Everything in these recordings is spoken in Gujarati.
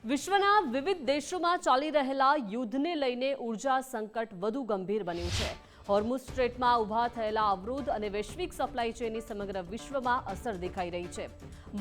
વિશ્વના વિવિધ દેશોમાં ચાલી રહેલા યુદ્ધને લઈને ઉર્જા સંકટ વધુ ગંભીર બન્યું છે। હોર્મુઝ સ્ટ્રેટમાં ઊભા થયેલા અવરોધ અને વૈશ્વિક સપ્લાય ચેનની સમગ્ર વિશ્વમાં અસર દેખાઈ રહી છે।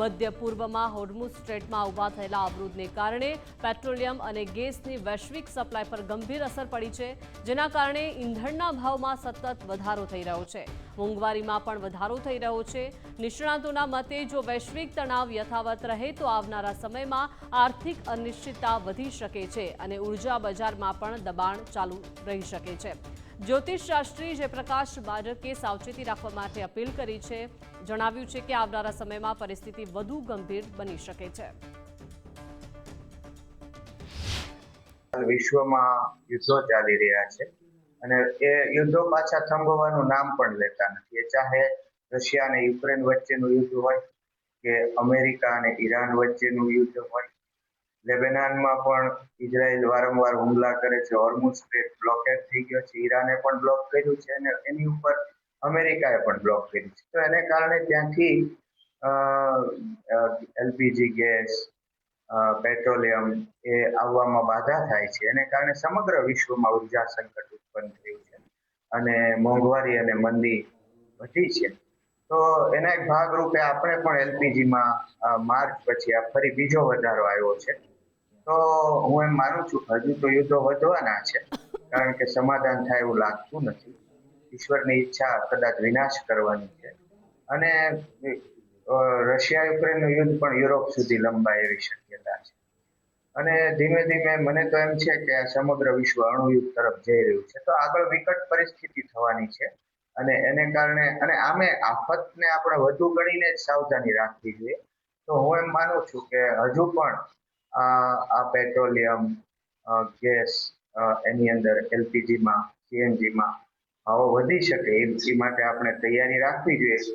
મધ્ય પૂર્વમાં હોર્મુઝ સ્ટ્રેટમાં ઊભા થયેલા અવરોધને કારણે પેટ્રોલિયમ અને ગેસની વૈશ્વિક સપ્લાય પર ગંભીર અસર પડી છે, જેના કારણે ઈંધણના ભાવમાં સતત વધારો થઈ રહ્યો છે। મોંઘવારીમાં પણ વધારો થઈ રહ્યો છે। નિષ્ણાતોના મતે જો વૈશ્વિક તણાવ યથાવત રહે તો આવનારા સમયમાં આર્થિક અનિશ્ચિતતા વધી શકે છે અને ઉર્જા બજારમાં પણ દબાણ ચાલુ રહી શકે છે। જ્યોતિષશાસ્ત્રી જયપ્રકાશ બારકે સાવચેતી રાખવા માટે અપીલ કરી છે। જણાવ્યું છે કે આવનારા સમયમાં પરિસ્થિતિ વધુ ગંભીર બની શકે છે। વિશ્વમાં યુદ્ધો ચાલી રહ્યા છે અને એ યુદ્ધો પાછા થંભવાનું નામ પણ લેતા નથી। એ ચાહે રશિયા અને યુક્રેન વચ્ચેનું યુદ્ધ હોય કે અમેરિકા અને ઈરાન વચ્ચેનું યુદ્ધ હોય, લેબેનાનમાં પણ ઇઝરાયલ વારંવાર હુમલા કરે છે, હોર્મુઝ સ્ટ્રેટ બ્લોકેડ થઈ ગયો છે, ઈરાને પણ બ્લોક કર્યું છે અને એની ઉપર અમેરિકાએ પણ બ્લોક કર્યું છે। તો એને કારણે ત્યાંથી એલપીજી ગેસ, પેટ્રોલિયમ એ આવવામાં બાધા થાય છે। એને કારણે સમગ્ર વિશ્વમાં ઉર્જા સંકટ ઉત્પન્ન થયું છે અને મોંઘવારી અને મંદી વધી છે। તો એના એક ભાગરૂપે આપણે પણ એલપીજીમાં માર્ચ પછી આ ફરી બીજો વધારો આવ્યો છે। તો હું એમ માનું છું હજુ તો યુદ્ધો વધવાના છે, કારણ કે સમાધાન થાય એવું લાગતું નથી। ઈશ્વરની ઈચ્છા કદાચ વિનાશ કરવાની છે અને રશિયા યુક્રેનનું યુદ્ધ પણ યુરોપ સુધી લંબાય એવી શક્યતા છે અને ધીમે ધીમે મને તો એમ છે કે સમગ્ર વિશ્વ અણુયુદ્ધ તરફ જઈ રહ્યું છે। તો આગળ વિકટ પરિસ્થિતિ થવાની છે અને એને કારણે અને આમે આફતને આપણે વધુ ગણીને જ સાવધાની રાખવી જોઈએ। તો હું એમ માનું છું કે હજુ પણ આ પેટ્રોલિયમ, ગેસ, એની અંદર એલપીજીમાં, સીએનજીમાં ભાવો વધી શકે એ માટે આપણે તૈયારી રાખવી જોઈએ।